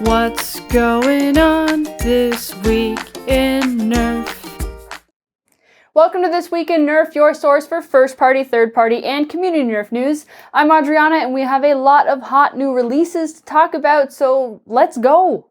What's going on this week in Nerf? Welcome to This Week in Nerf, your source for first-party, third-party, and community Nerf news. I'm Adriana, and we have a lot of hot new releases to talk about, so let's go!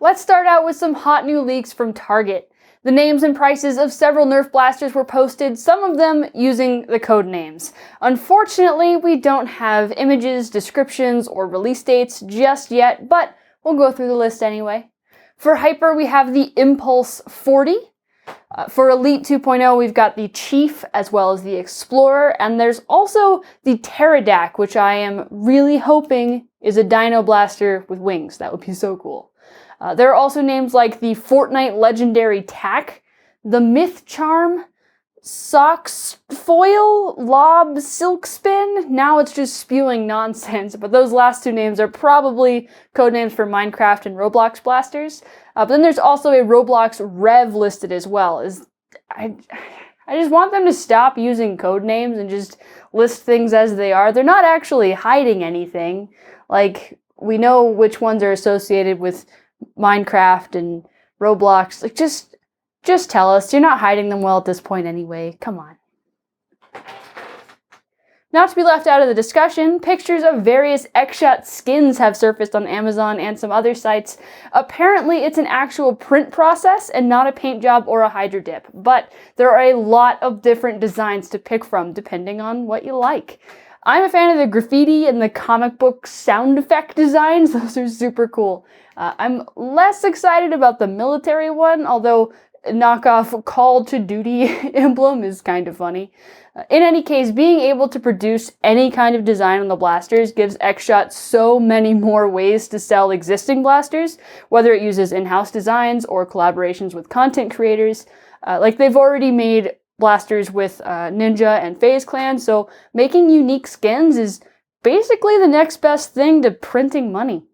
Let's start out with some hot new leaks from Target. The names and prices of several Nerf blasters were posted, some of them using the code names. Unfortunately, we don't have images, descriptions, or release dates just yet, but we'll go through the list anyway. For Hyper, we have the Impulse 40. For Elite 2.0, we've got the Chief as well as the Explorer, and there's also the Pterodac, which I am really hoping is a Dino Blaster with wings. That would be so cool. There are also names like the Fortnite Legendary Tack, the Myth Charm, Socks Foil, Lob Silk Spin. Now it's just spewing nonsense, but those last two names are probably codenames for Minecraft and Roblox blasters. But then there's also a Roblox Rev listed as well. I just want them to stop using codenames and just list things as they are. They're not actually hiding anything. Like, we know which ones are associated with Minecraft and Roblox. Like, just tell us. You're not hiding them well at this point anyway. Come on. Not to be left out of the discussion, pictures of various XShot Skins have surfaced on Amazon and some other sites. Apparently, it's an actual print process and not a paint job or a hydro dip, but there are a lot of different designs to pick from depending on what you like. I'm a fan of the graffiti and the comic book sound effect designs. Those are super cool. I'm less excited about the military one, although knockoff Call to Duty emblem is kind of funny. In any case, being able to produce any kind of design on the blasters gives XShot so many more ways to sell existing blasters, whether it uses in-house designs or collaborations with content creators. Like they've already made blasters with Ninja and FaZe Clan, so making unique skins is basically the next best thing to printing money.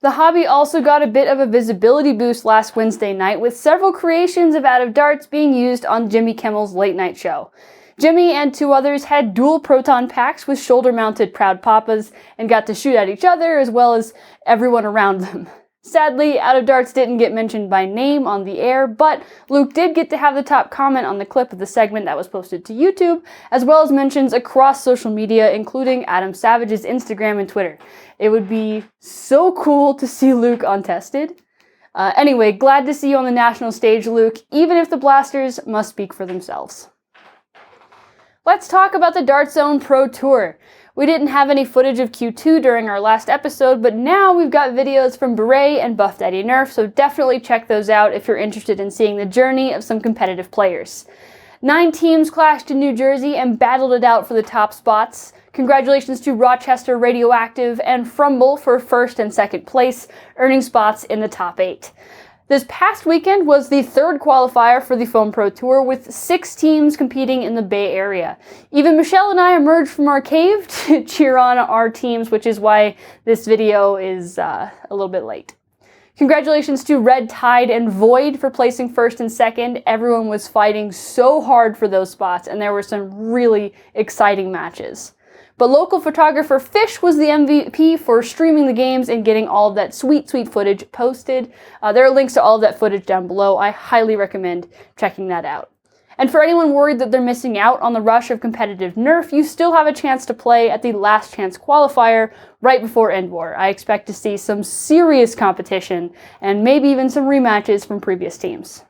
The hobby also got a bit of a visibility boost last Wednesday night, with several creations of Out of Darts being used on Jimmy Kimmel's late night show. Jimmy and two others had dual Proton packs with shoulder-mounted Proud Papas and got to shoot at each other as well as everyone around them. Sadly, Out of Darts didn't get mentioned by name on the air, but Luke did get to have the top comment on the clip of the segment that was posted to YouTube, as well as mentions across social media, including Adam Savage's Instagram and Twitter. It would be so cool to see Luke untested. Anyway, glad to see you on the national stage, Luke, even if the blasters must speak for themselves. Let's talk about the Dart Zone Pro Tour. We didn't have any footage of Q2 during our last episode, but now we've got videos from Beret and Buff Daddy Nerf, so definitely check those out if you're interested in seeing the journey of some competitive players. 9 teams clashed in New Jersey and battled it out for the top spots. Congratulations to Rochester Radioactive and Frumble for first and second place, earning spots in the top 8. This past weekend was the third qualifier for the Foam Pro Tour, with 6 teams competing in the Bay Area. Even Michelle and I emerged from our cave to cheer on our teams, which is why this video is a little bit late. Congratulations to Red Tide and Void for placing first and second. Everyone was fighting so hard for those spots, and there were some really exciting matches. But local photographer Fish was the MVP for streaming the games and getting all of that sweet footage posted. There are links to all of that footage down below. I highly recommend checking that out. And for anyone worried that they're missing out on the rush of competitive Nerf, you still have a chance to play at the Last Chance qualifier right before End War. I expect to see some serious competition and maybe even some rematches from previous teams.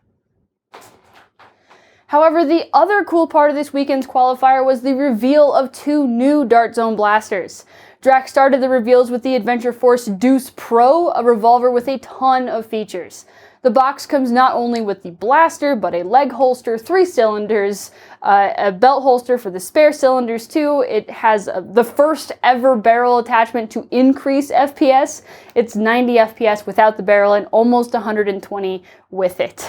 However, the other cool part of this weekend's qualifier was the reveal of 2 new Dart Zone blasters. Drax started the reveals with the Adventure Force Deuce Pro, a revolver with a ton of features. The box comes not only with the blaster, but a leg holster, 3 cylinders, a belt holster for the spare cylinders too. It has the first ever barrel attachment to increase FPS. It's 90 FPS without the barrel and almost 120 with it.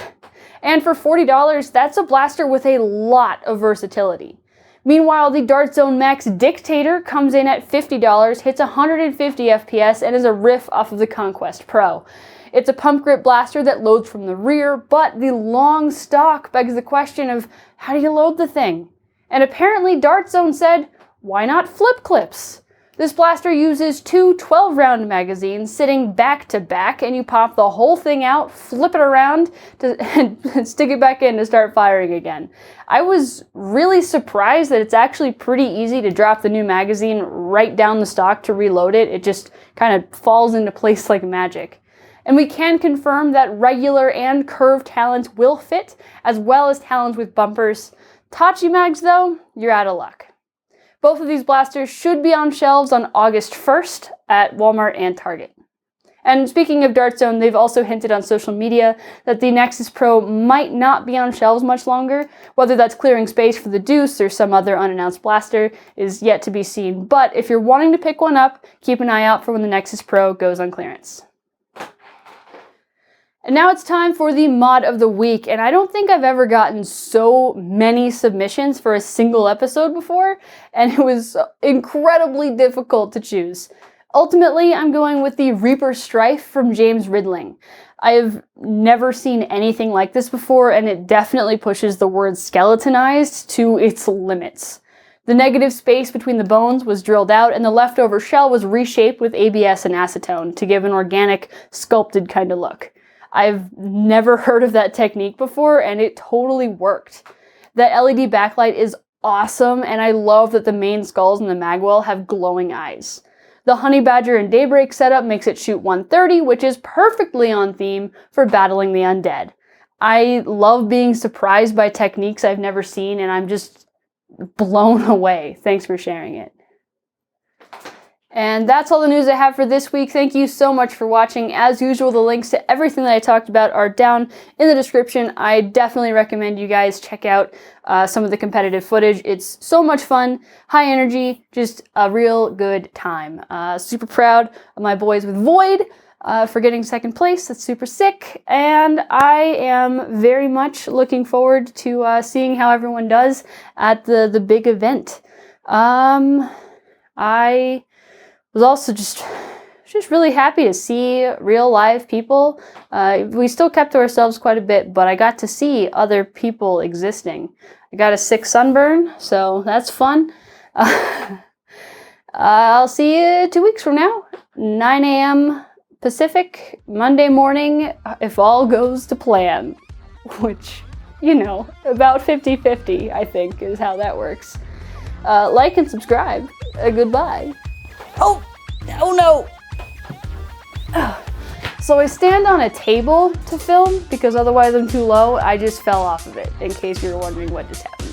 And for $40, that's a blaster with a lot of versatility. Meanwhile, the Dart Zone Max Dictator comes in at $50, hits 150 FPS, and is a riff off of the Conquest Pro. It's a pump grip blaster that loads from the rear, but the long stock begs the question of how do you load the thing? And apparently Dart Zone said, why not flip clips? This blaster uses two 12-round magazines sitting back to back, and you pop the whole thing out, flip it around, and stick it back in to start firing again. I was really surprised that it's actually pretty easy to drop the new magazine right down the stock to reload it. It just kind of falls into place like magic. And we can confirm that regular and curved talons will fit, as well as talons with bumpers. Tachi mags, though, you're out of luck. Both of these blasters should be on shelves on August 1st at Walmart and Target. And speaking of Dart Zone, they've also hinted on social media that the Nexus Pro might not be on shelves much longer. Whether that's clearing space for the Deuce or some other unannounced blaster is yet to be seen. But if you're wanting to pick one up, keep an eye out for when the Nexus Pro goes on clearance. And now it's time for the mod of the week, and I don't think I've ever gotten so many submissions for a single episode before, and it was incredibly difficult to choose. Ultimately, I'm going with the Reaper Strife from James Ridling. I've never seen anything like this before, and it definitely pushes the word skeletonized to its limits. The negative space between the bones was drilled out, and the leftover shell was reshaped with ABS and acetone to give an organic, sculpted kind of look. I've never heard of that technique before, and it totally worked. That LED backlight is awesome, and I love that the main skulls in the magwell have glowing eyes. The Honey Badger and Daybreak setup makes it shoot 130, which is perfectly on theme for battling the undead. I love being surprised by techniques I've never seen, and I'm just blown away. Thanks for sharing it. And that's all the news I have for this week. Thank you so much for watching. As usual, the links to everything that I talked about are down in the description. I definitely recommend you guys check out some of the competitive footage. It's so much fun, high energy, just a real good time. Super proud of my boys with Void for getting second place. That's super sick. And I am very much looking forward to seeing how everyone does at the big event. I was also just really happy to see real live people. We still kept to ourselves quite a bit, but I got to see other people existing. I got a sick sunburn, so that's fun. I'll see you 2 weeks from now, 9 a.m. Pacific, Monday morning, if all goes to plan. Which, you know, about 50-50, I think, is how that works. Like and subscribe. Goodbye. Oh no! So I stand on a table to film because otherwise I'm too low. I just fell off of it, in case you were wondering what just happened.